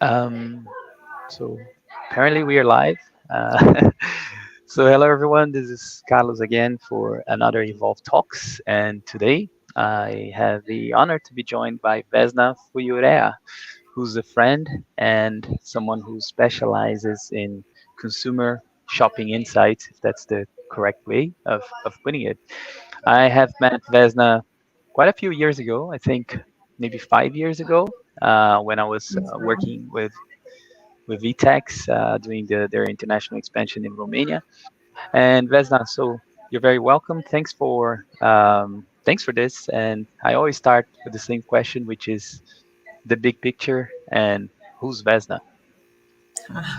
Um, so apparently we are live. Uh, so hello everyone, this is Carlos again for another Evolve Talks, and today I have the honor to be joined by Vesna Fuiorea, who's a friend and someone who specializes in consumer shopping insights, if that's the correct way of putting it. I have met Vesna quite a few years ago, I think maybe 5 years ago, when I was Yes, well, working with VTEX, doing their international expansion in Romania. And Vesna, so you're very welcome. Thanks for this. And I always start with the same question, which is the big picture and who's Vesna?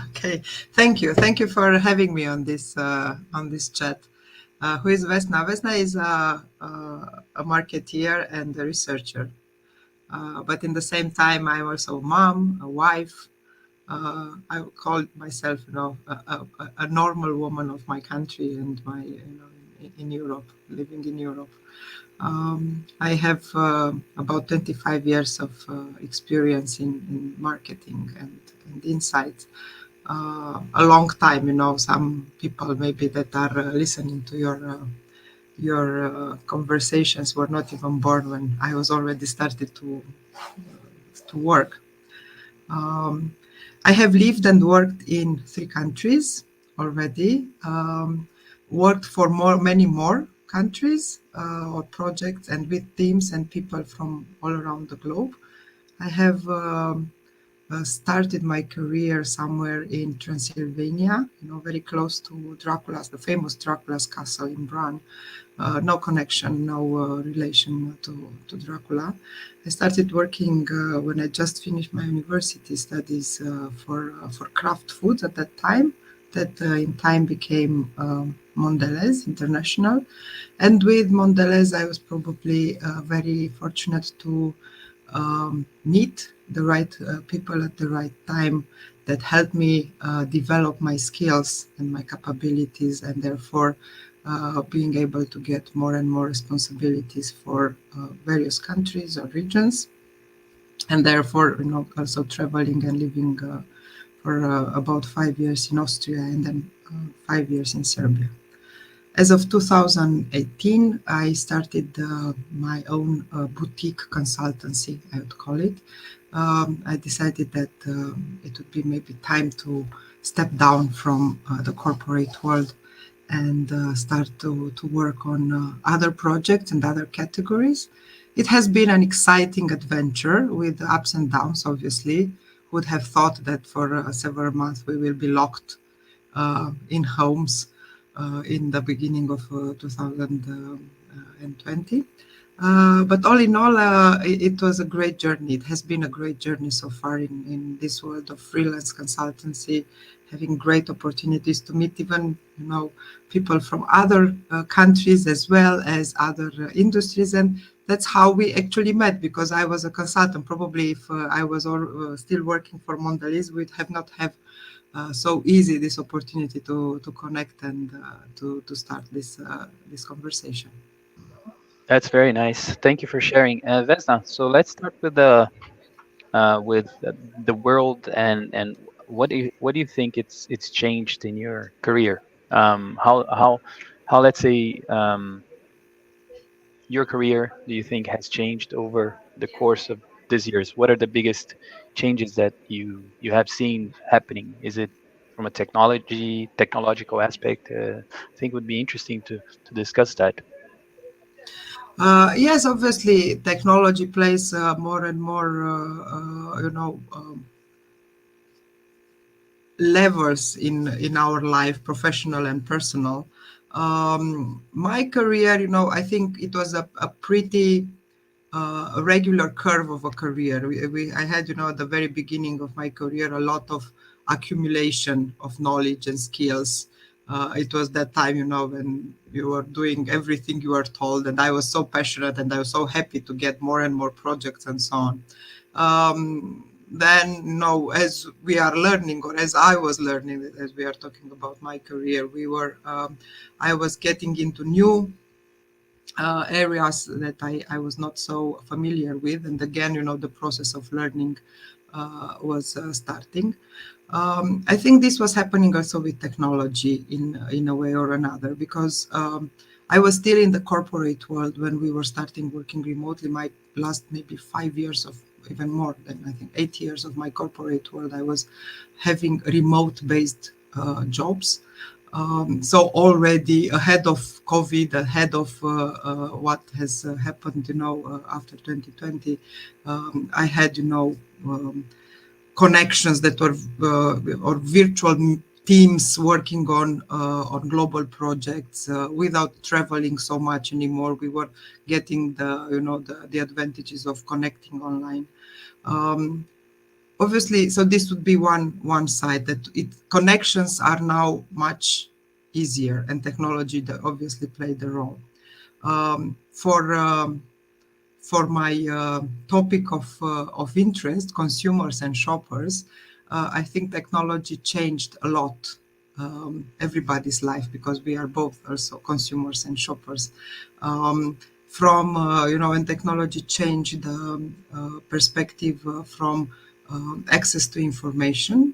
okay. Thank you. Thank you for having me on this chat. Who is Vesna? Vesna is a marketeer and a researcher. But in the same time, I'm also a mom, a wife. I would call myself, a normal woman of my country and in Europe, living in Europe. I have about 25 years of experience in marketing and insights. A long time, some people maybe that are listening to your conversations were not even born when I was already started to work. Um, I have lived and worked in 3 countries already. Worked for many more countries or projects, and with teams and people from all around the globe. I have started my career somewhere in Transylvania, very close to Dracula's, the famous Dracula's castle in Bran. No connection, no relation to Dracula. I started working when I just finished my university studies for craft foods at that time. That in time became Mondelez International, and with Mondelez, I was probably very fortunate to meet the right people at the right time that helped me develop my skills and my capabilities, and therefore being able to get more and more responsibilities for various countries or regions, and therefore also traveling and living for about 5 years in Austria and then 5 years in Serbia. As of 2018, I started my own boutique consultancy, I would call it. I decided that it would be maybe time to step down from the corporate world and start to work on other projects and other categories. It has been an exciting adventure with ups and downs, obviously. Would have thought that for several months we will be locked in homes in the beginning of 2020. But all in all, it was a great journey. It has been a great journey so far in this world of freelance consultancy, having great opportunities to meet even people from other countries as well as other industries, and that's how we actually met. Because I was a consultant, probably if I was still working for Mondelez, we'd have not have so easy this opportunity to connect and to start this conversation. That's very nice. Thank you for sharing, Vesna. So let's start with the world and what do you think it's changed in your career? How let's say your career do you think has changed over the course of these years? What are the biggest changes that you have seen happening? Is it from a technological aspect? I think it would be interesting to discuss that. Yes, obviously, technology plays more and more, levels in our life, professional and personal. My career, I think it was a pretty a regular curve of a career. I had, at the very beginning of my career, a lot of accumulation of knowledge and skills. It was that time, when you were doing everything you were told, and I was so passionate and I was so happy to get more and more projects and so on. Then, as we are learning, or as I was learning, as we are talking about my career, I was getting into new areas that I was not so familiar with. And again, the process of learning was starting. I think this was happening also with technology in a way or another, because I was still in the corporate world when we were starting working remotely. My last maybe 5 years of, even more than, I think 8 years of my corporate world, I was having remote based jobs. So already ahead of COVID, ahead of what has happened, after 2020, I had, connections that were or virtual teams working on global projects without traveling so much anymore. We were getting the advantages of connecting online. Um, Obviously, so this would be one side, that connections are now much easier, and technology that obviously played a role. For my topic of interest, consumers and shoppers, I think technology changed a lot everybody's life, because we are both also consumers and shoppers. From when technology changed the perspective from access to information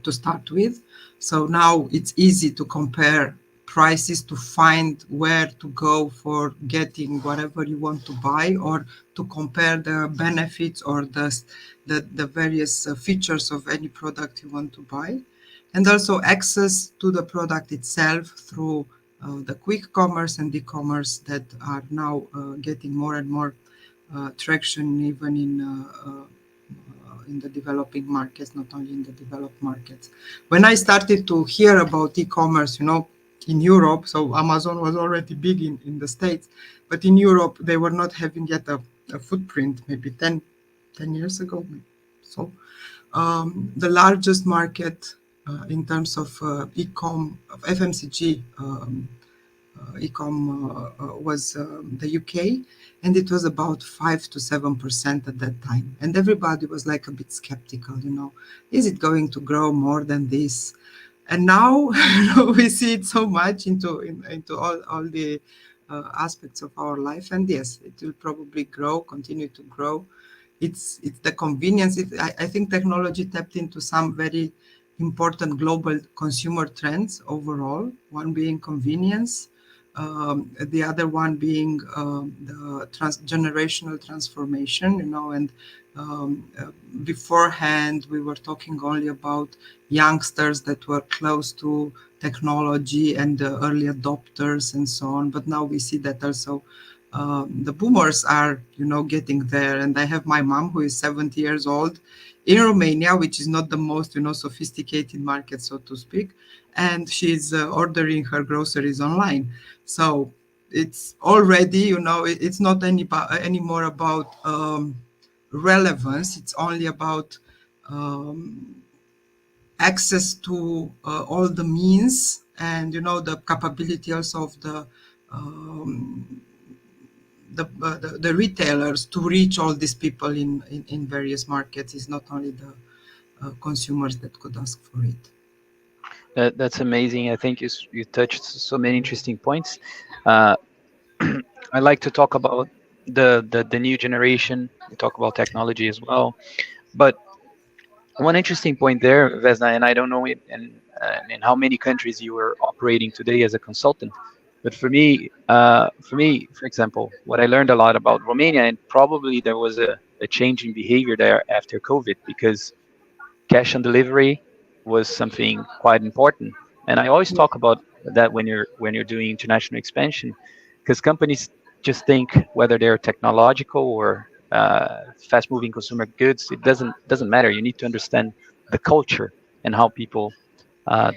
to start with. So now it's easy to compare prices, to find where to go for getting whatever you want to buy, or to compare the benefits or the various features of any product you want to buy. And also access to the product itself through the quick commerce and e-commerce that are now getting more and more traction, even in the developing markets, not only in the developed markets. When I started to hear about e-commerce, in Europe, so Amazon was already big in the States, but in Europe, they were not having yet a footprint, maybe 10 years ago. So the largest market in terms of e-com, of FMCG e-com was the UK, and it was about 5 to 7% at that time. And everybody was like a bit skeptical, is it going to grow more than this? And now we see it so much into all the aspects of our life. And yes, it will probably grow, continue to grow. It's the convenience. I think technology tapped into some very important global consumer trends overall. One being convenience, the other one being the generational transformation. And beforehand we were talking only about youngsters that were close to technology and the early adopters and so on. But now we see that also the boomers are, getting there. And I have my mom, who is 70 years old, in Romania, which is not the most, sophisticated market, so to speak. And she's ordering her groceries online. So it's already, it's not anymore about relevance. It's only about access to all the means, and the capability also of um, the retailers to reach all these people in various markets. Is not only the consumers that could ask for it. That's amazing. I think you touched so many interesting points. Uh, I like to talk about the new generation. We talk about technology as well, but one interesting point there, Vesna, and I don't know in how many countries you are operating today as a consultant, but for example, what I learned a lot about Romania, and probably there was a change in behavior there after COVID, because cash on delivery was something quite important. And I always talk about that when you're doing international expansion, because companies just think whether they're technological or fast-moving consumer goods, it doesn't matter. You need to understand the culture and how people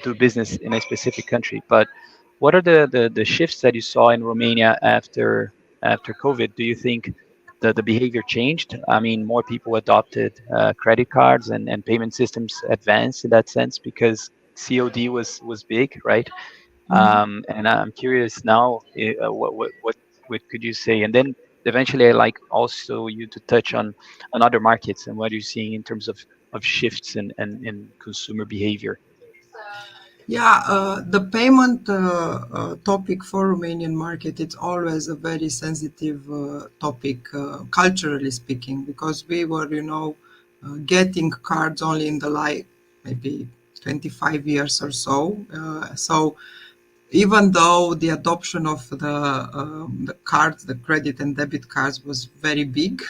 do business in a specific country. But what are the shifts that you saw in Romania after COVID? Do you think the behavior changed? I mean, more people adopted credit cards and payment systems advanced in that sense because COD was big, right? Mhm. And I'm curious now, what could you say? And then eventually, I like also you to touch on other markets and what you're seeing in terms of shifts in consumer behavior. Yeah, the payment topic for Romanian market, it's always a very sensitive topic, culturally speaking, because we were, getting cards only in the like maybe 25 years or so. So even though the adoption of the cards, the credit and debit cards was very big,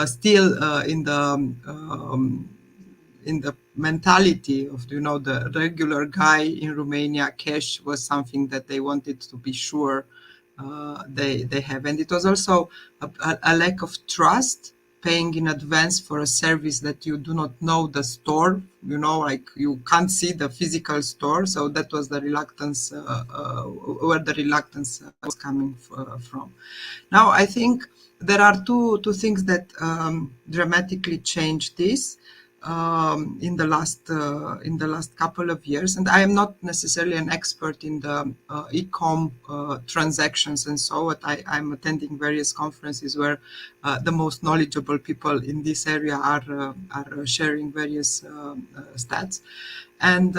still in the mentality of the regular guy in Romania, cash was something that they wanted to be sure they have, and it was also a lack of trust. Paying in advance for a service that you do not know the store, like you can't see the physical store, so that was the reluctance, where the reluctance was coming from. Now, I think there are two things that dramatically changed this in the last couple of years. And I am not necessarily an expert in the e-com transactions and so, but I'm attending various conferences where the most knowledgeable people in this area are sharing various stats. And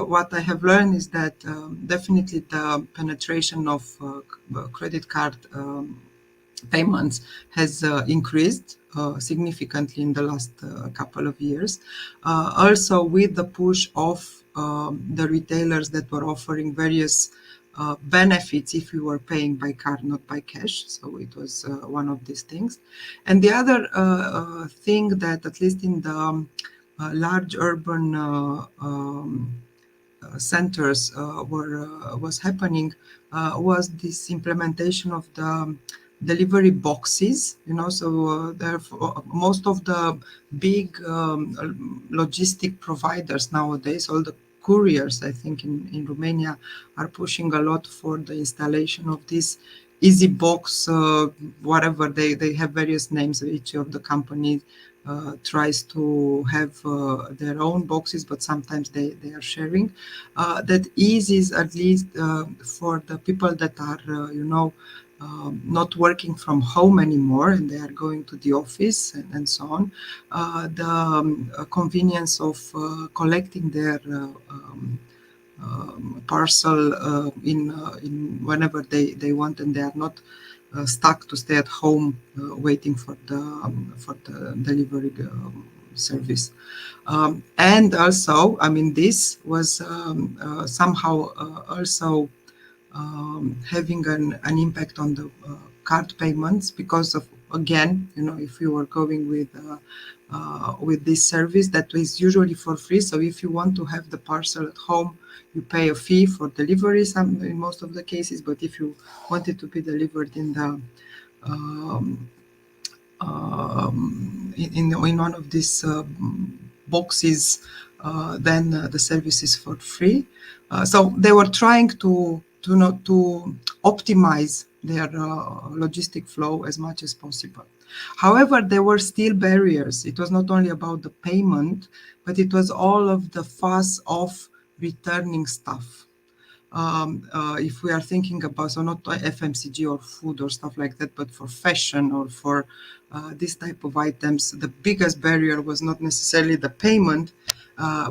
what I have learned is that definitely the penetration of credit card payments has increased significantly in the last couple of years. Also, with the push of the retailers that were offering various benefits if you were paying by card, not by cash. So it was one of these things. And the other thing that, at least in the large urban centers was happening was this implementation of the delivery boxes. So therefore, most of the big logistic providers nowadays, all the couriers, I think in Romania, are pushing a lot for the installation of this easy box, whatever they have various names. Each of the companies tries to have their own boxes, but sometimes they are sharing. That eases, at least for the people that are, not working from home anymore and they are going to the office and so on, the convenience of collecting their parcel in whenever they want, and they are not stuck to stay at home waiting for the delivery service. And also, I mean, this was somehow also having an impact on the card payments, because of, again, if you are going with this service that is usually for free. So if you want to have the parcel at home, you pay a fee for delivery in most of the cases. But if you want it to be delivered in the in one of these boxes, then the service is for free. So they were trying to optimize their logistic flow as much as possible. However, there were still barriers. It was not only about the payment, but it was all of the fuss of returning stuff. If we are thinking about, so not FMCG or food or stuff like that, but for fashion or for this type of items, the biggest barrier was not necessarily the payment,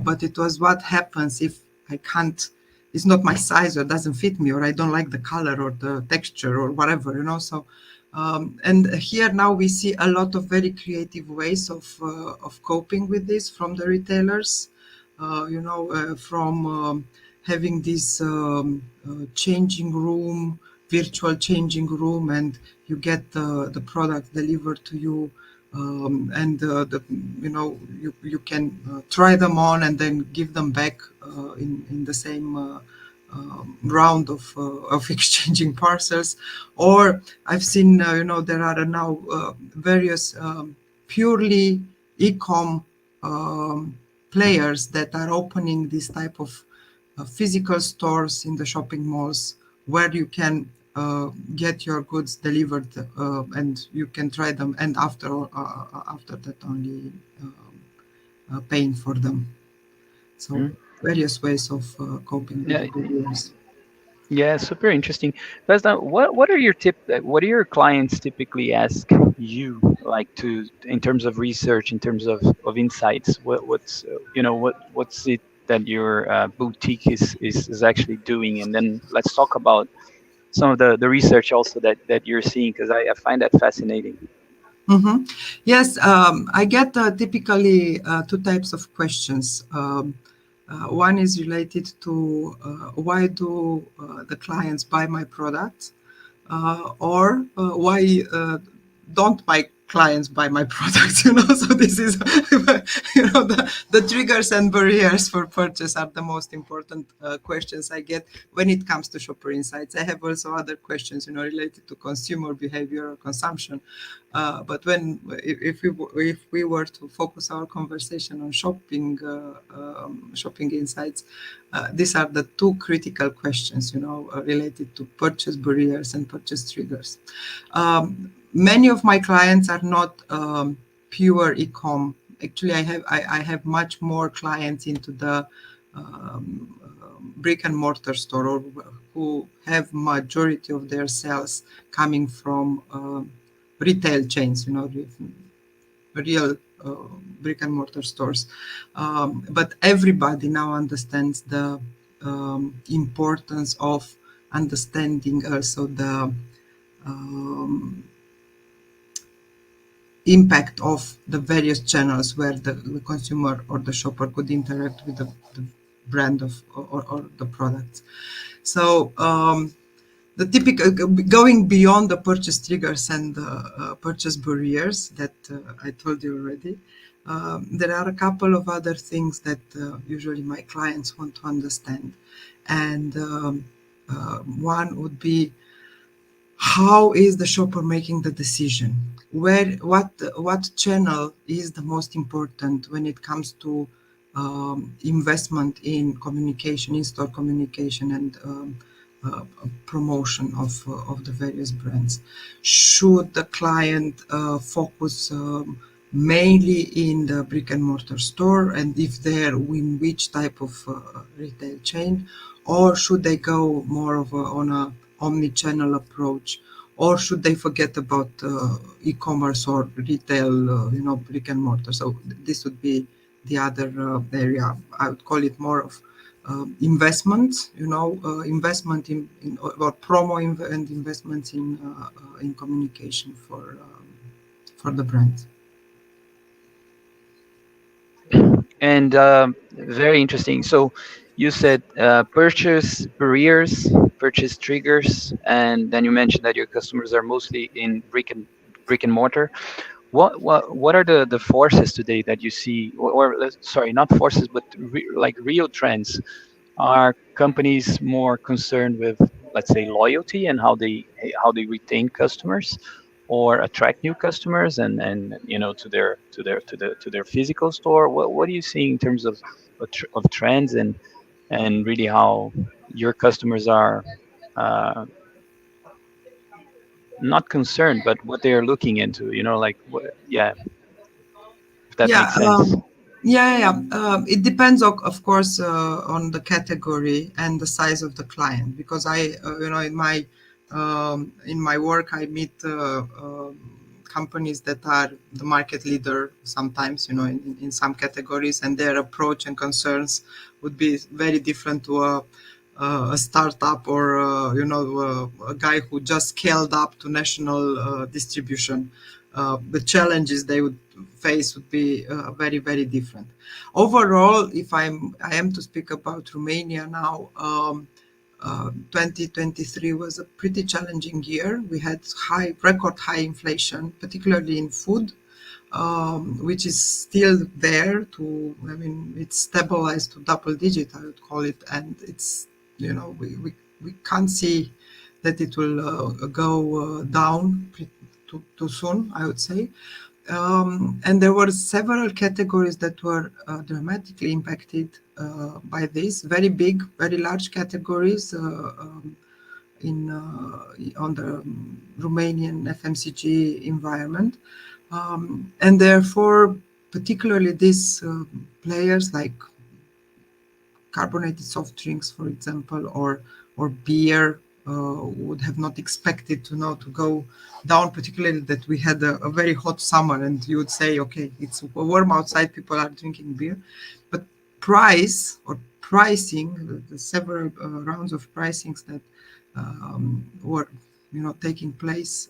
but it was what happens if I can't, it's not my size or doesn't fit me, or I don't like the color or the texture or whatever. So and here now we see a lot of very creative ways of coping with this from the retailers. From having this changing room, virtual changing room, and you get the product delivered to you, and you can try them on and then give them back in the same round of exchanging parcels. Or I've seen, there are now various purely e-com players that are opening this type of physical stores in the shopping malls where you can get your goods delivered, and you can try them, and after that only paying for them. So Mm. various ways of coping with Yeah, the barriers. yeah, super interesting. Vesna, what are your clients typically ask you, like, to, in terms of research, in terms of insights? What's it that your boutique is actually doing? And then let's talk about some of the research also that you're seeing, because I find that fascinating. Mm-hmm. Yes, I get typically two types of questions. One is related to why do the clients buy my products, or why don't my clients buy my products? So this is, the triggers and barriers for purchase are the most important questions I get when it comes to shopper insights. I have also other questions, related to consumer behavior or consumption. But if we were to focus our conversation on shopping insights, these are the two critical questions, related to purchase barriers and purchase triggers. Many of my clients are not pure e-com. Actually, I have much more clients into the brick and mortar store, or who have majority of their sales coming from retail chains, real brick and mortar stores. But everybody now understands the importance of understanding also the um, impact of the various channels where the consumer or the shopper could interact with the brand of, or the products. So the typical, going beyond the purchase triggers and the purchase barriers that I told you already, there are a couple of other things that usually my clients want to understand. And one would be, how is the shopper making the decision? What channel is the most important when it comes to investment in communication, in-store communication, and promotion of the various brands? Should the client focus mainly in the brick and mortar store, and if there, in which type of retail chain, or should they go more of on a omni-channel approach, or should they forget about e-commerce or retail, brick and mortar? So this would be the other area. I would call it more of investment, investment in or and investments in communication for the brand. And very interesting. So you said purchase barriers, purchase triggers, and then you mentioned that your customers are mostly in brick and mortar. What are the forces today that you see, sorry, not forces, but like real trends? Are companies more concerned with, let's say, loyalty and how they retain customers, or attract new customers, and to their physical store? What do you see in terms of trends, and really how your customers are not concerned, but what they are looking into? Like yeah, if that Yeah, makes sense. It depends, of course, on the category and the size of the client. Because in my work, I meet companies that are the market leader sometimes, in some categories, and their approach and concerns would be very different to a startup, or a guy who just scaled up to national distribution. The challenges they would face would be very, very different. Overall, if I am to speak about Romania now, 2023 was a pretty challenging year. We had record high inflation, particularly in food, which is still there. I mean, it's stabilized to double digit, I would call it, and it's, we can't see that it will go down too soon, I would say. And there were several categories that were dramatically impacted by this. Very big, very large categories in on the Romanian FMCG environment, and therefore, particularly these players like carbonated soft drinks, for example, or beer, would have not expected to go down. Particularly that we had a very hot summer, and you would say, okay, it's warm outside, people are drinking beer, but pricing, the several rounds of pricings that were taking place,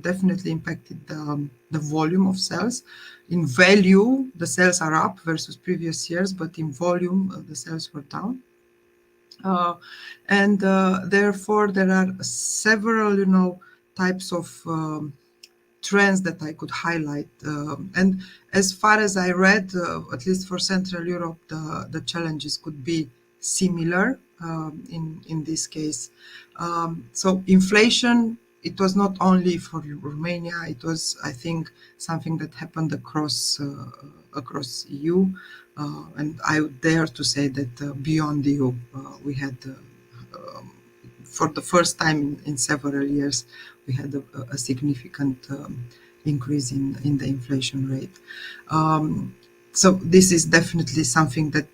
definitely impacted the volume of sales. In value, the sales are up versus previous years, but in volume, the sales were down. Uh, and therefore, there are several, types of trends that I could highlight. And as far as I read, at least for Central Europe, the challenges could be similar in this case. So inflation, it was not only for Romania. It was, I think, something that happened across EU, and I would dare to say that beyond EU, we had. For the first time in several years, we had a significant increase in the inflation rate. So this is definitely something that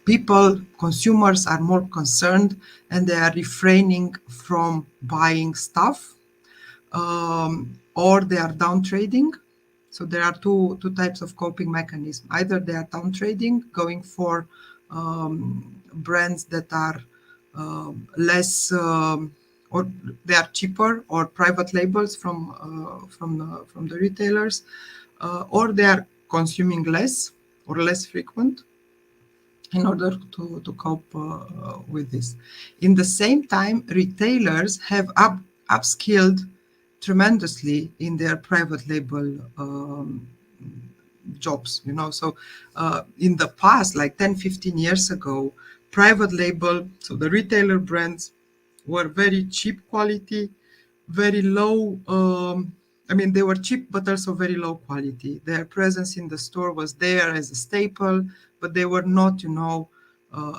people, consumers, are more concerned, and they are refraining from buying stuff, or they are down trading. So there are two types of coping mechanism. Either they are down trading, going for brands that are less, or they are cheaper, or private labels from the retailers, or they are consuming less or less frequent in order to cope with this. In the same time, retailers have upskilled tremendously in their private label jobs. So in the past, like 10, 15 years ago, private label, so the retailer brands, were very cheap quality, very low. I mean, they were cheap, but also very low quality. Their presence in the store was there as a staple, but they were not,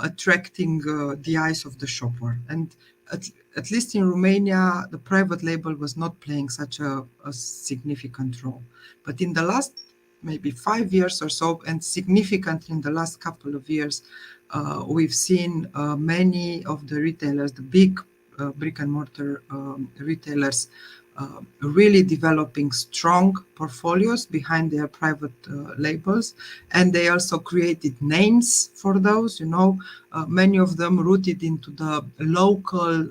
attracting the eyes of the shopper. And at, at least in Romania, the private label was not playing such a significant role. But in the last maybe 5 years or so, and significantly in the last couple of years, we've seen many of the retailers, the big brick and mortar retailers, really developing strong portfolios behind their private labels, and they also created names for those. Many of them rooted into the local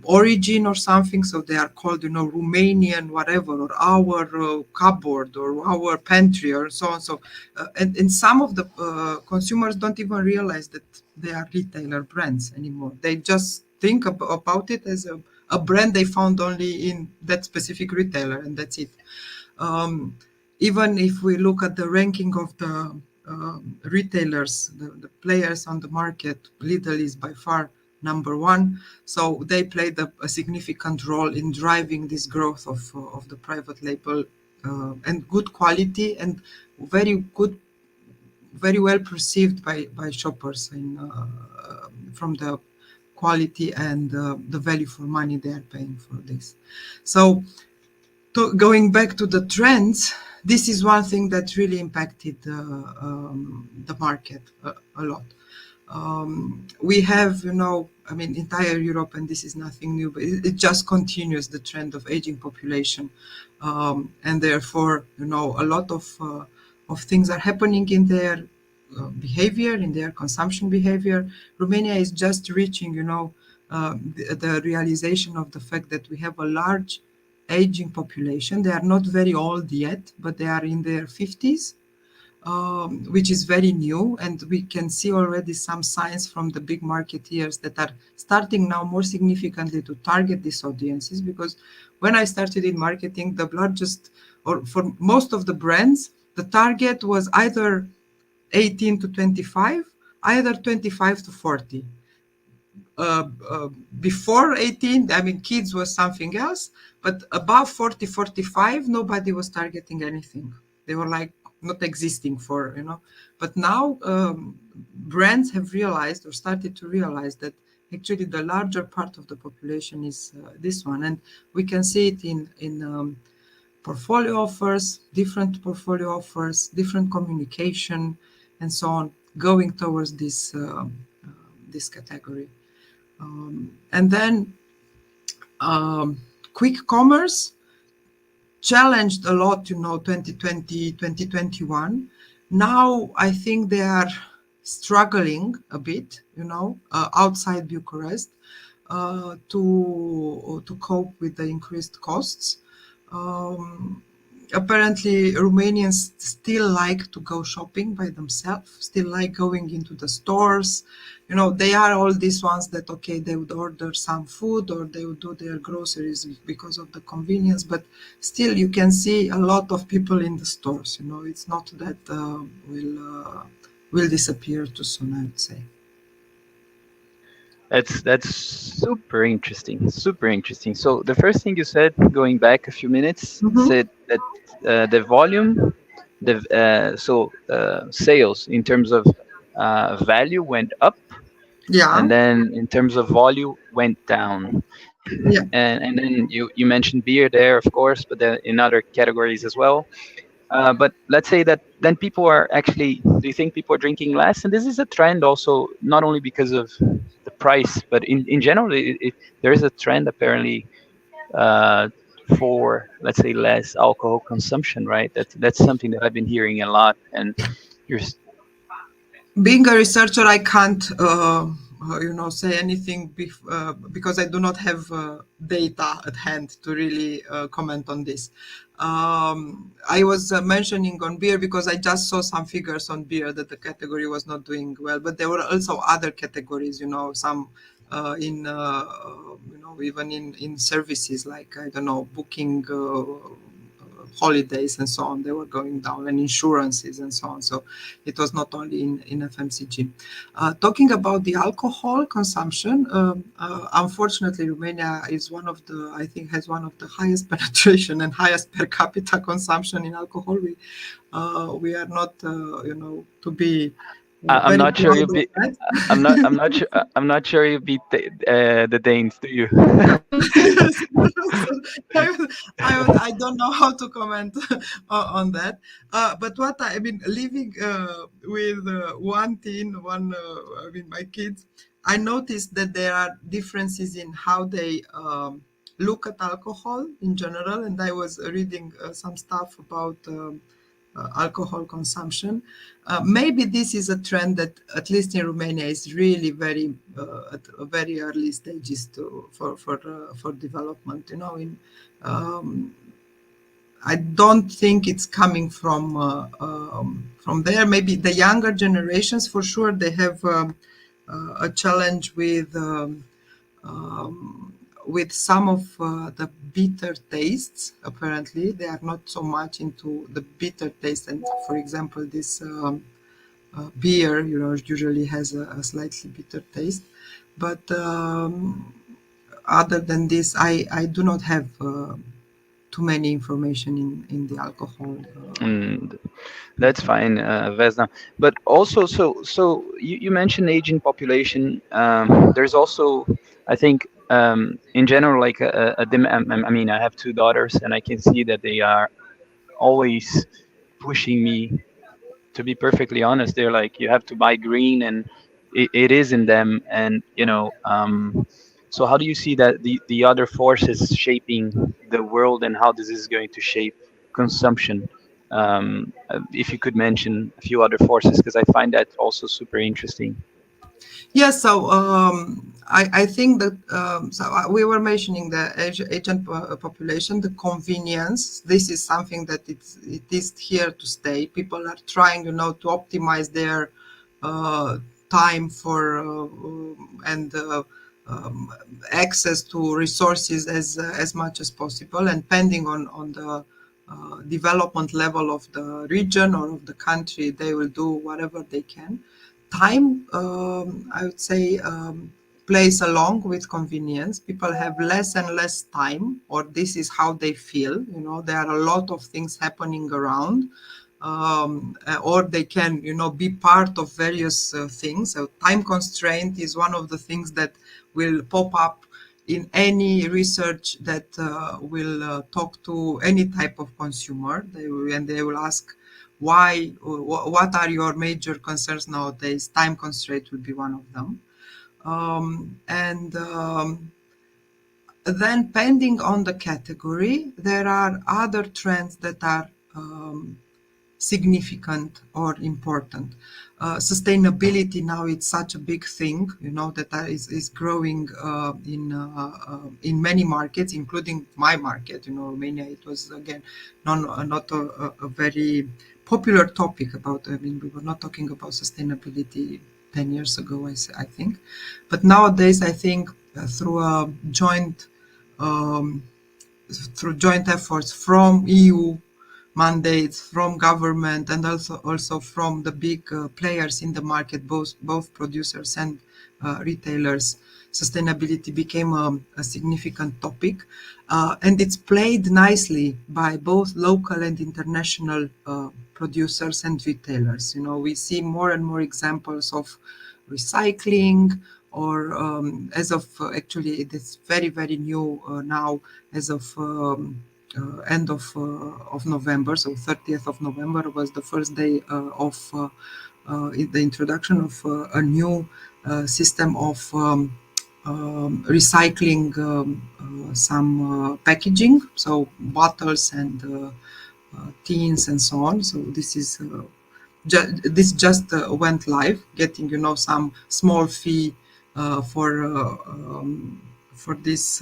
origin or something, so they are called, Romanian whatever, or our cupboard, or our pantry, or so on. So and some of the consumers don't even realize that they are retailer brands anymore. They just think about it as a brand they found only in that specific retailer, and that's it. um, Even if we look at the ranking of the retailers, the players on the market, Lidl is by far number one. So they played a significant role in driving this growth of the private label, and good quality, and very good, very well perceived by shoppers from the quality and the value for money they are paying for this. So going back to the trends, this is one thing that really impacted the market a lot. We have, I mean, entire Europe, and this is nothing new, but it just continues the trend of aging population, and therefore, a lot of things are happening in their behavior, in their consumption behavior. Romania is just reaching, the realization of the fact that we have a large aging population. They are not very old yet, but they are in their 50s, which is very new. And we can see already some signs from the big marketeers that are starting now more significantly to target these audiences. Because when I started in marketing, the largest, or for most of the brands, the target was either 18 to 25, either 25 to 40. Before 18, I mean, kids was something else, but above 40, 45, nobody was targeting anything. They were like not existing for, But now brands have realized, or started to realize, that actually the larger part of the population is this one. And we can see it in portfolio offers, different communication, and so on, going towards this category. And then quick commerce challenged a lot, 2020, 2021. Now I think they are struggling a bit, outside Bucharest. to cope with the increased costs. Um, Apparently, Romanians still like to go shopping by themselves, still like going into the stores. You know, they are all these ones that, okay, they would order some food or they would do their groceries because of the convenience, but still you can see a lot of people in the stores. You know, it's not that will disappear too soon, I would say. That's super interesting. Super interesting. So the first thing you said, going back a few minutes, Hmm. said that the volume, sales in terms of value went up, Yeah, and then in terms of volume went down. yeah. And then you mentioned beer there, of course, but then in other categories as well. But let's say that then people are actually, do you think people are drinking less? And this is a trend also, not only because of the price, but in general, there is a trend apparently uh, for, let's say, less alcohol consumption, right? That's something that I've been hearing a lot. And you're, Being a researcher, I can't, say anything because I do not have data at hand to really comment on this. I was mentioning on beer because I just saw some figures on beer that the category was not doing well, but there were also other categories, some in, even in services like, I don't know, booking. Holidays and so on, they were going down, and insurances and so on. So it was not only in FMCG. Talking about the alcohol consumption, unfortunately, Romania is one of the, I think, has one of the highest penetration and highest per capita consumption in alcohol. We are not, to be I'm very not sure proud you of be. that. I'm not sure you beat the Danes, do you? So I don't know how to comment on that. But what I mean, living with one teen, I mean, my kids, I noticed that there are differences in how they look at alcohol in general. And I was reading some stuff about alcohol consumption. Maybe this is a trend that, at least in Romania, is really very at a very early stages for development. I don't think it's coming from there. Maybe the younger generations, for sure, they have a challenge with some of the bitter tastes. Apparently, they are not so much into the bitter taste. And for example, this beer, usually has a slightly bitter taste. But other than this, I do not have too many information in the alcohol. Mm, that's fine, Vesna. But also, so you mentioned aging population. There's also, I think, in general, like I mean, I have two daughters, and I can see that they are always pushing me. To be perfectly honest, they're like, you have to buy green, and it is in them. And so how do you see that the other forces shaping the world, and how this is going to shape consumption? If you could mention a few other forces, because I find that also super interesting. Yes, so I think that we were mentioning the agent population, the convenience. This is something that it is here to stay. People are trying, to optimize their uh, time for and um, access to resources as much as possible, and depending on the development level of the region or of the country, they will do whatever they can. Time, I would say, plays along with convenience. People have less and less time, or this is how they feel. There are a lot of things happening around, or they can, be part of various things. So time constraint is one of the things that will pop up in any research that will talk to any type of consumer. And they will ask, why, what are your major concerns nowadays? Time constraint would be one of them. And Then, depending on the category, there are other trends that are significant or important. Sustainability now it's such a big thing, that is growing in many markets, including my market. Romania. It was again not a very popular topic about. I mean, we were not talking about sustainability 10 years ago. I think, but nowadays I think through a joint um, through joint efforts from EU mandates, from government, and also from the big players in the market, both producers and retailers. Sustainability became a significant topic, and it's played nicely by both local and international producers and retailers. We see more and more examples of recycling, or as of actually it is very very new now, as of end of November. So 30th of November was the first day of the introduction of a new system of recycling some packaging, so bottles and tins and so on. So this just went live, getting some small fee for this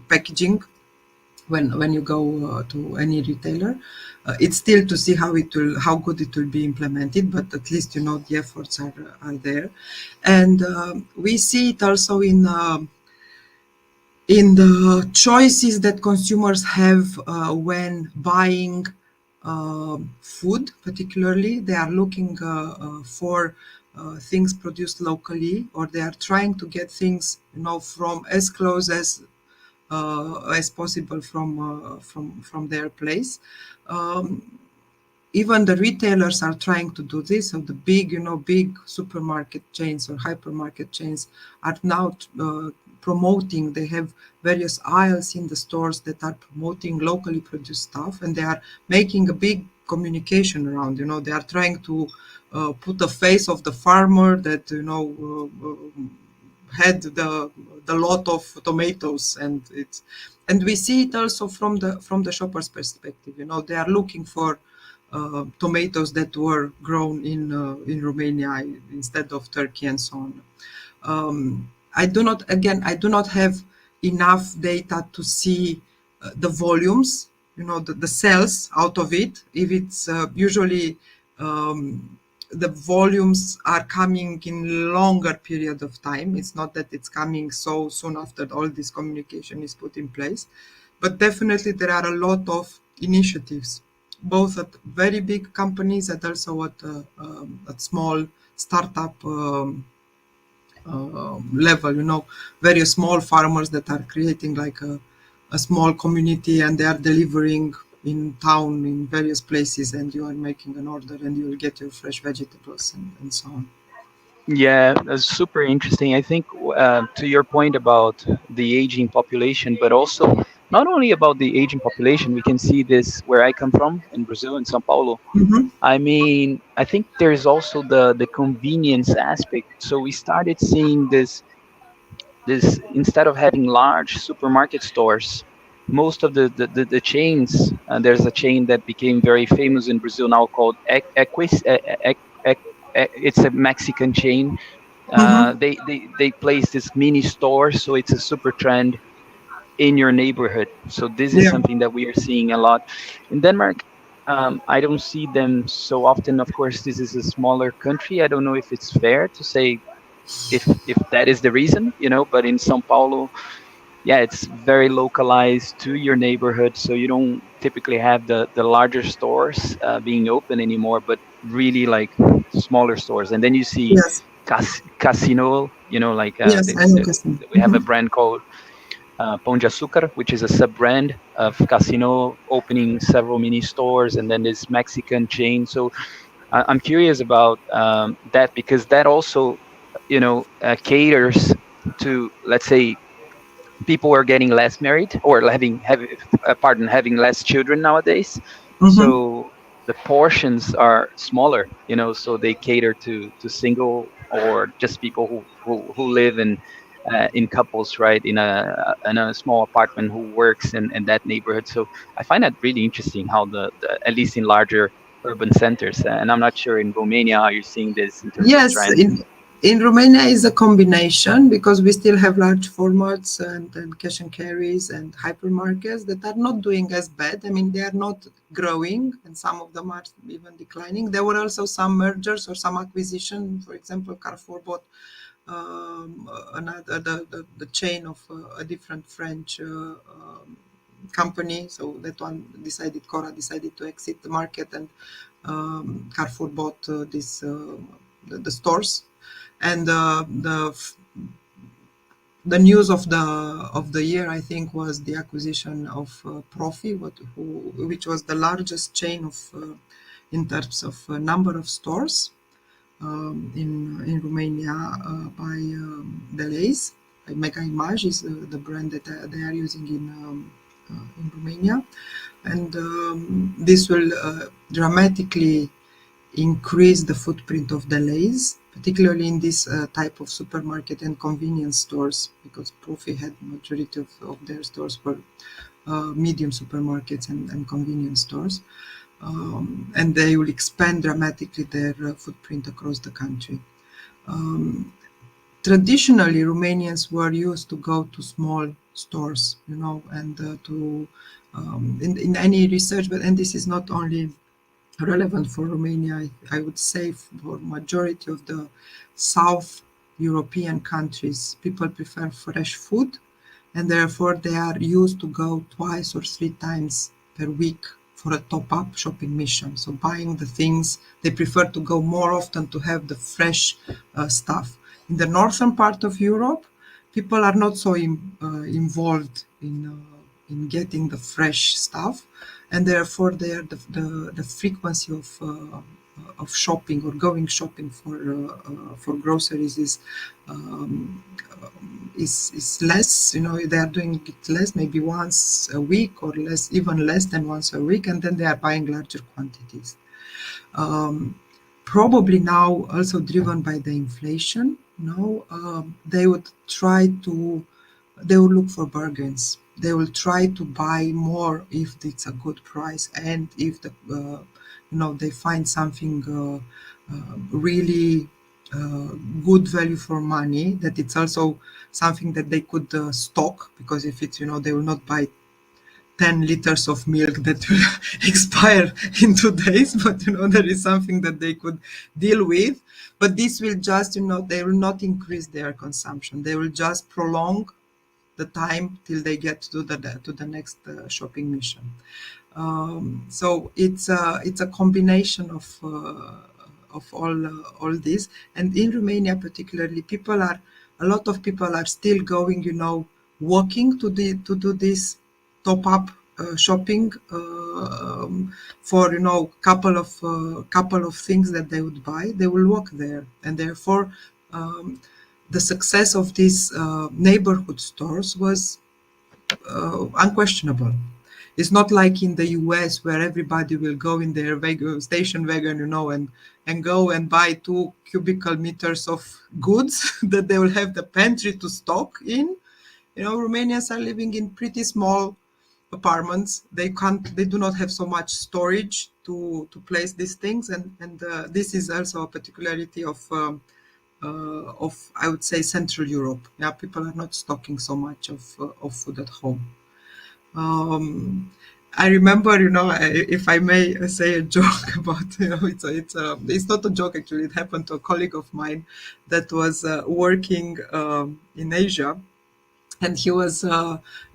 packaging when you go to any retailer. It's still to see how good it will be implemented, but at least the efforts are there, and we see it also in the choices that consumers have when buying food. Particularly, they are looking for things produced locally, or they are trying to get things from as close as possible from their place. Even the retailers are trying to do this. So the big supermarket chains or hypermarket chains are now promoting. They have various aisles in the stores that are promoting locally produced stuff, and they are making a big communication around. They are trying to put the face of the farmer that had the lot of tomatoes, and we see it also from the shopper's perspective. They are looking for tomatoes that were grown in Romania instead of Turkey and so on. I do not have enough data to see the volumes, the sales out of it. If it's usually the volumes are coming in longer period of time. It's not that it's coming so soon after all this communication is put in place, but definitely there are a lot of initiatives, both at very big companies and also at small startup level. Very small farmers that are creating like a small community, and they are delivering in town in various places, and you are making an order and you will get your fresh vegetables and so on. Yeah, that's super interesting. I think to your point about the aging population, but also not only about the aging population, we can see this where I come from in Brazil, in São Paulo. Mm-hmm. I mean, I think there's also the convenience aspect. So we started seeing this instead of having large supermarket stores, most of the chains. There's a chain that became very famous in Brazil now called Equis. It's a Mexican chain. Mm-hmm. They place this mini store, so it's a super trend in your neighborhood. So this is Yeah. something that we are seeing a lot in Denmark. I don't see them so often. Of course, this is a smaller country. I don't know if it's fair to say if that is the reason, But in São Paulo, yeah, it's very localized to your neighborhood, so you don't typically have the larger stores being open anymore, but really like smaller stores. And then you see Yes. Casino, like Yes, I know Casino. we have a Mm-hmm. brand called Pão de Açúcar, which is a sub brand of Casino, opening several mini stores, and then this Mexican chain. So I'm curious about that, because that also, caters to, let's say, people are getting less married, or having less children nowadays. Mm-hmm. So the portions are smaller, so they cater to single or just people who live in couples, right, in a small apartment who works in that neighborhood. So I find that really interesting how the at least in larger urban centers, and I'm not sure in Romania how you're seeing this in terms of Yes, trends. in Romania is a combination because we still have large formats and cash and carries and hypermarkets that are not doing as bad. I mean, they are not growing, and some of them are even declining. There were also some mergers or some acquisition. For example, Carrefour bought another the chain of a different French company. So that one decided, Cora decided to exit the market, and Carrefour bought the stores. And the news of the year, I think, was the acquisition of Profi, which was the largest chain of in terms of number of stores in Romania by Deleuze. Mega Image is the brand that they are using in Romania, and this will dramatically increase the footprint of Deleuze, particularly in this type of supermarket and convenience stores, because Profi had majority of their stores were medium supermarkets and convenience stores, and they will expand dramatically their footprint across the country. Um, Traditionally, Romanians were used to go to small stores, and to in any research, and this is not only relevant for Romania. I would say for majority of the South European countries, people prefer fresh food, and therefore they are used to go twice or three times per week for a top-up shopping mission. So buying the things, they prefer to go more often to have the fresh stuff. In the northern part of Europe, people are not so involved in getting the fresh stuff, and therefore the frequency of shopping or going shopping for groceries um, is less. They are doing it less, maybe once a week or less, even less than once a week, and then they are buying larger quantities. Um, Probably now also driven by the inflation. They would try to they will look for bargains. They will try to buy more if it's a good price, and if they find something really good value for money, that it's also something that they could stock, because if it's, they will not buy 10 liters of milk that will expire in 2 days, but there is something that they could deal with. But this will just, they will not increase their consumption. They will just prolong the time till they get to the next shopping mission. So it's a combination of all this. And in Romania, particularly, a lot of people are still going, walking to do this top up shopping for couple of things that they would buy. They will walk there, and therefore. The success of these neighborhood stores was unquestionable. It's not like in the US where everybody will go in their station wagon, and go and buy 2 cubic meters of goods that they will have the pantry to stock in. Romanians are living in pretty small apartments. They do not have so much storage to place these things, and this is also a particularity of I would say Central Europe. Yeah, people are not stocking so much of food at home. Um, I remember, if I may say a joke about, it's not a joke actually. It happened to a colleague of mine that was working in Asia, and he was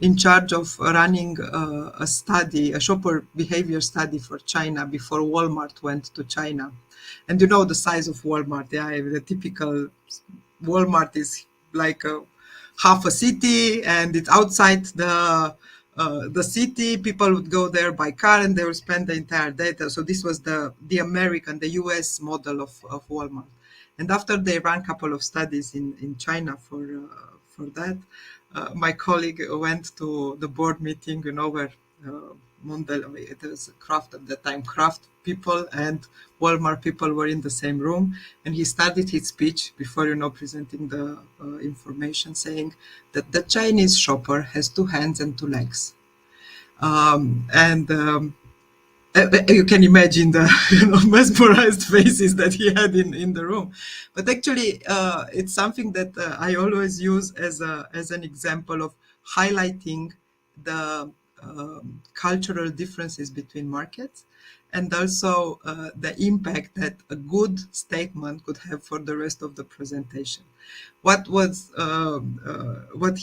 in charge of running a shopper behavior study for China before Walmart went to China. And the size of Walmart, yeah, the typical Walmart is like half a city, and it's outside the city. People would go there by car, and they would spend the entire day there. So this was the American, the US model of Walmart. And after they ran a couple of studies in China for that, my colleague went to the board meeting, where It was Kraft at the time. Kraft people and Walmart people were in the same room, and he started his speech before presenting the information, saying that the Chinese shopper has two hands and two legs. And You can imagine the mesmerized faces that he had in the room. But actually, it's something that I always use as an example of highlighting the cultural differences between markets, and also the impact that a good statement could have for the rest of the presentation. What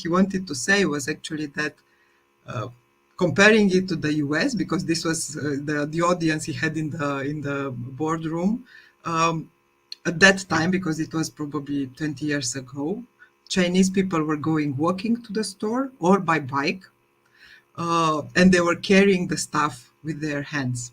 he wanted to say was actually that, uh, comparing it to the US, because this was the audience he had in the boardroom at that time, because it was probably 20 years ago. Chinese people were going walking to the store or by bike, and they were carrying the stuff with their hands.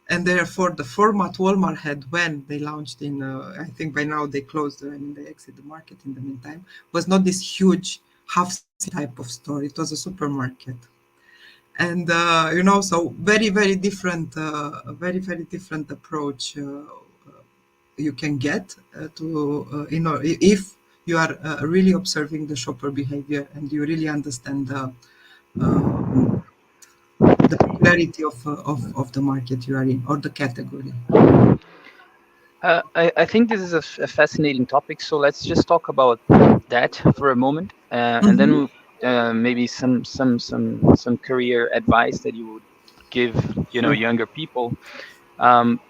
And therefore, the format Walmart had when they launched I think by now they closed, they exited the market in the meantime, was not this huge half city type of store. It was a supermarket. And so very different approach you can get to if you are really observing the shopper behavior and you really understand the peculiarity of the market you are in or the category. I think this is a fascinating topic. So let's just talk about that for a moment, and then Hmm. maybe some career advice that you would give, Sure. younger people.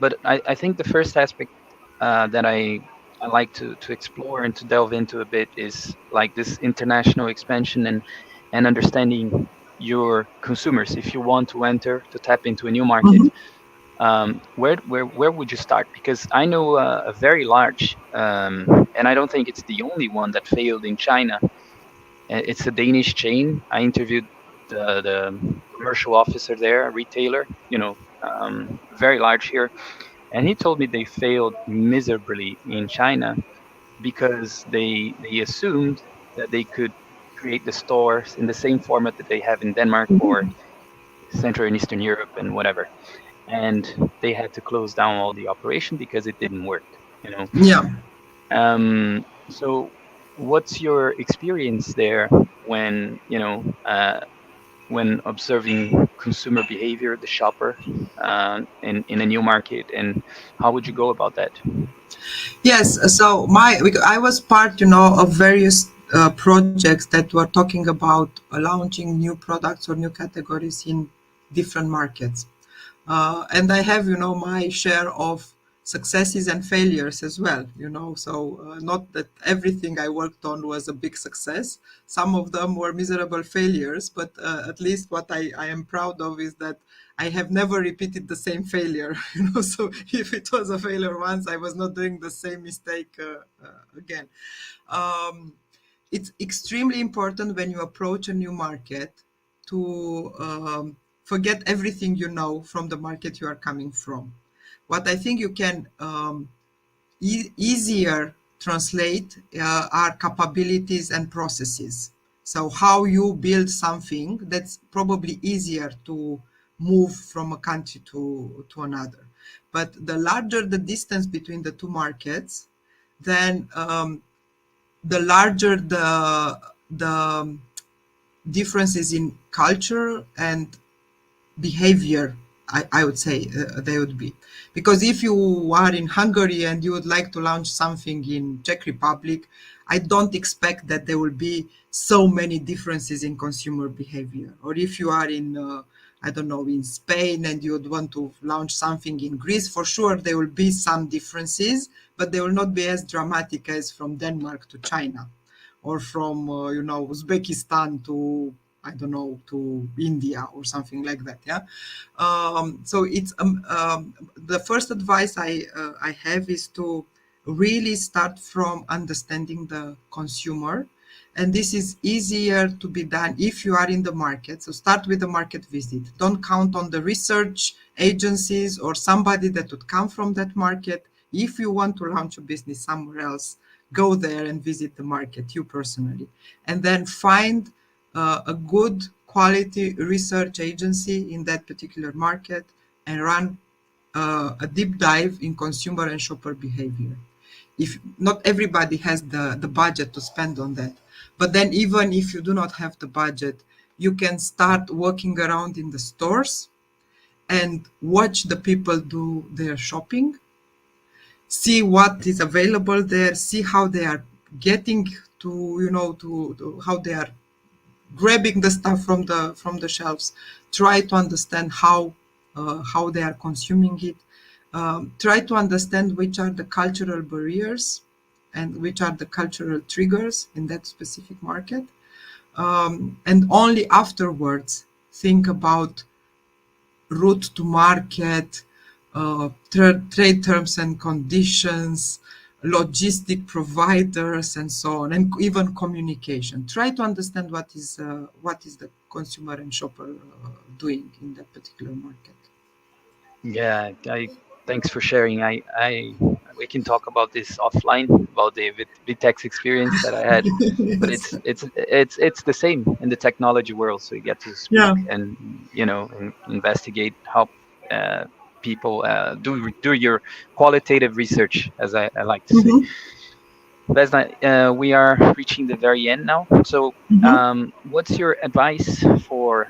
But I think the first aspect that I like to explore and to delve into a bit is like this international expansion and understanding your consumers. If you want to enter to tap into a new market, Hmm. where would you start? Because I know a very large, and I don't think it's the only one that failed in China. It's a Danish chain. I interviewed the commercial officer there, a retailer, very large here, and he told me they failed miserably in China because they assumed that they could create the stores in the same format that they have in Denmark or Central and Eastern Europe and whatever, and they had to close down all the operation because it didn't work. You know, Yeah. so what's your experience there when when observing consumer behavior, the shopper, in a new market, and how would you go about that? Yes, so I was part, of various projects that were talking about launching new products or new categories in different markets. And I have, my share of successes and failures as well, so not that everything I worked on was a big success. Some of them were miserable failures, but at least what I am proud of is that I have never repeated the same failure, so if it was a failure once, I was not doing the same mistake again. Um, it's extremely important when you approach a new market to forget everything you know from the market you are coming from. What I think you can easier translate are capabilities and processes. So how you build something that's probably easier to move from a country to another. But the larger the distance between the two markets, then the larger the differences in culture and behavior, I would say they would be. Because if you are in Hungary and you would like to launch something in Czech Republic, I don't expect that there will be so many differences in consumer behavior. Or if you are in, I don't know, in Spain and you would want to launch something in Greece, for sure there will be some differences, but they will not be as dramatic as from Denmark to China, or from Uzbekistan to, I don't know, to India or something like that. Yeah. So it's the first advice I have is to really start from understanding the consumer, and this is easier to be done if you are in the market. So start with the market visit. Don't count on the research agencies or somebody that would come from that market. If you want to launch a business somewhere else, go there and visit the market, you personally, and then find a good quality research agency in that particular market and run a deep dive in consumer and shopper behavior. If not everybody has the budget to spend on that, but then even if you do not have the budget, you can start walking around in the stores and watch the people do their shopping, see what is available there, see how they are getting to, to how they are grabbing the stuff from the shelves, try to understand how they are consuming it, try to understand which are the cultural barriers and which are the cultural triggers in that specific market, and only afterwards think about route to market, trade terms and conditions, logistic providers, and so on, and even communication. Try to understand what is the consumer and shopper doing in that particular market. Yeah, thanks for sharing. We can talk about this offline about the VTEX experience that I had, but Yes. it's the same in the technology world. So you get to speak Yeah. and investigate how uh, people do your qualitative research, as I like to say. Hmm. Vesna, we are reaching the very end now. So, Hmm. what's your advice for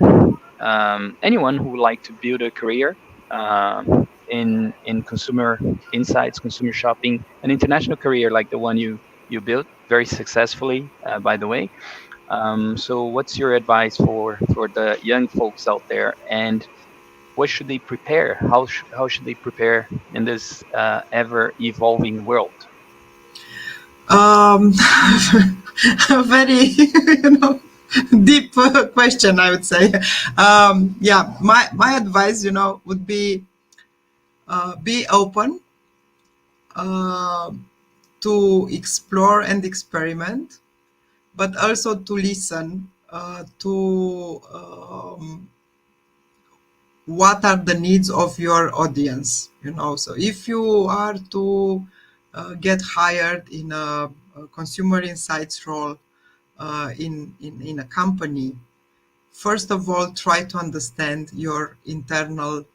anyone who would like to build a career in consumer insights, consumer shopping, an international career like the one you built very successfully, by the way? So, what's your advice for the young folks out there, and what should they prepare? How should they prepare in this ever evolving world? Um, a very deep question, I would say. Yeah, my advice, would be open uh, to explore and experiment, but also to listen to what are the needs of your audience. So if you are to get hired in a consumer insights role in a company, first of all, try to understand your internal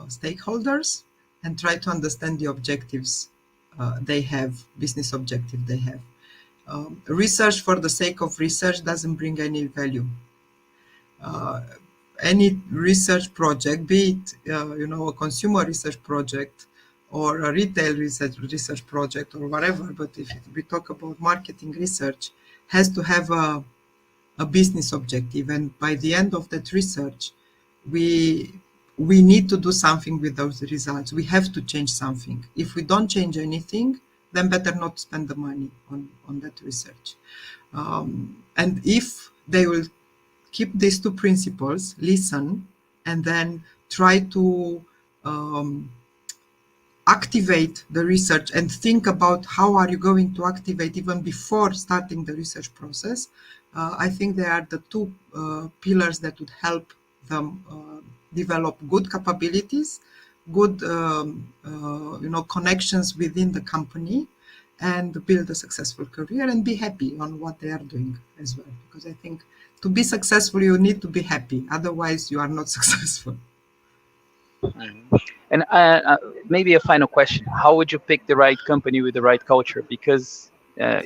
stakeholders and try to understand the objectives they have, business objective they have. Research for the sake of research doesn't bring any value. Uh, any research project, be it a consumer research project or a retail research project or whatever, but if we talk about marketing research, has to have a business objective, and by the end of that research, we we need to do something with those results. We have to change something. If we don't change anything, then better not spend the money on that research. And if they will keep these two principles, listen, and then try to um, activate the research and think about how are you going to activate even before starting the research process. I think they are the two pillars that would help them develop good capabilities, good connections within the company, and build a successful career and be happy on what they are doing as well. Because I think to be successful, you need to be happy. Otherwise, you are not successful. Mhm. And maybe a final question: how would you pick the right company with the right culture? Because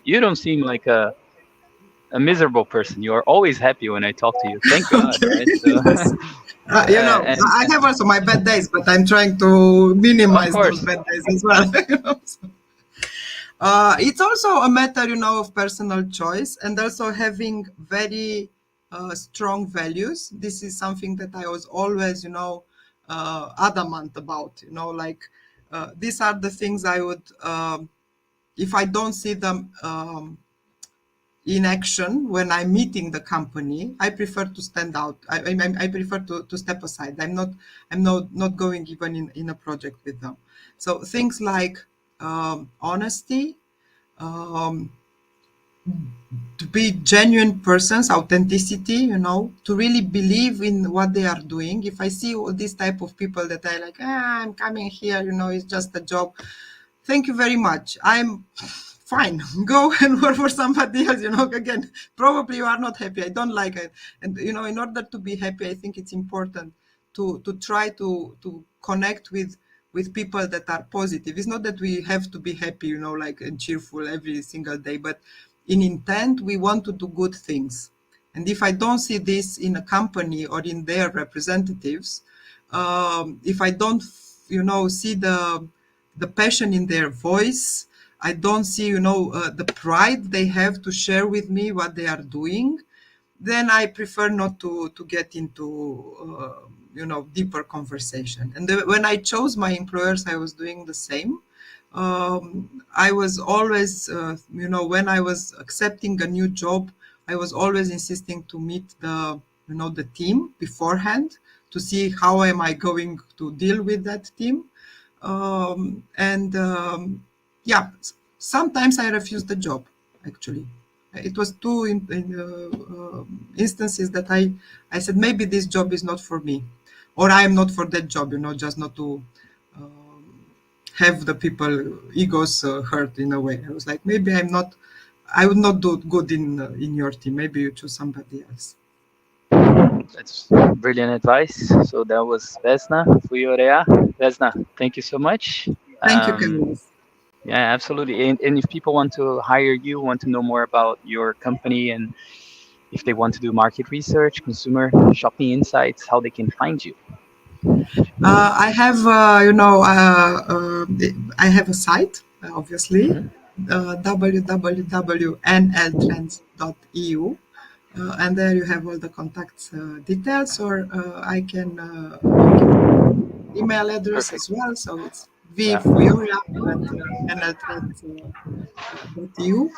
you don't seem like a miserable person. You are always happy when I talk to you. Thank God, Okay. right? So, Yes. I and have also my bad days, but I'm trying to of minimize those course, bad days as well. So, it's also a matter, of personal choice and also having very strong values. This is something that I was always, adamant about. Like these are the things I would, if I don't see them in action when I'm meeting the company, I prefer to stand out. I prefer to step aside. I'm not going even in a project with them. So things like honesty, um, to be genuine persons, authenticity, to really believe in what they are doing. If I see all these type of people that I'm coming here, it's just a job. Thank you very much. I'm fine, go and work for somebody else. Again, probably you are not happy. I don't like it. And in order to be happy, I think it's important to try to connect with people that are positive. It's not that we have to be happy, like and cheerful every single day, but in intent we want to do good things. And if I don't see this in a company or in their representatives, if I don't, see the passion in their voice, I don't see, the pride they have to share with me what they are doing, then I prefer not to get into deeper conversation. And when I chose my employers, I was doing the same. I was always, when I was accepting a new job, I was always insisting to meet the team beforehand to see how am I going to deal with that team. And yeah, sometimes I refused the job. Actually, it was two instances that I said maybe this job is not for me, or I am not for that job. Just not to have the people egos hurt in a way. I was like, maybe I would not do good in your team. Maybe you choose somebody else. That's brilliant advice. So that was Vesna Fuiorea. Vesna, thank you so much. Thank you, Um, Carlos. yeah, absolutely. And if people want to hire you, want to know more about your company, and if they want to do market research, consumer shopping insights, how they can find you. I have, I have a site, obviously, Hmm. www.nltrends.eu, and there you have all the contact details, or I can give email address Perfect. as well. So it's Yeah. vfuiorea@nltrends.eu,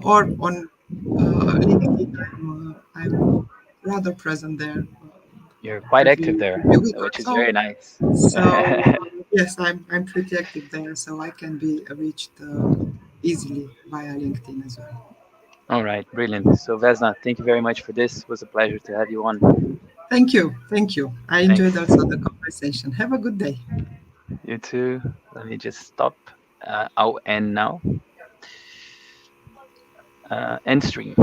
or on LinkedIn. I'm rather present there You're quite active there, every week or which is very so. nice. So yes, I'm pretty active there, so I can be reached easily via LinkedIn as well. All right, brilliant. So Vesna, thank you very much for this. It was a pleasure to have you on. Thank you, thank you. I Thanks. enjoyed also the conversation. Have a good day. You too. Let me just stop. I'll end now. End stream.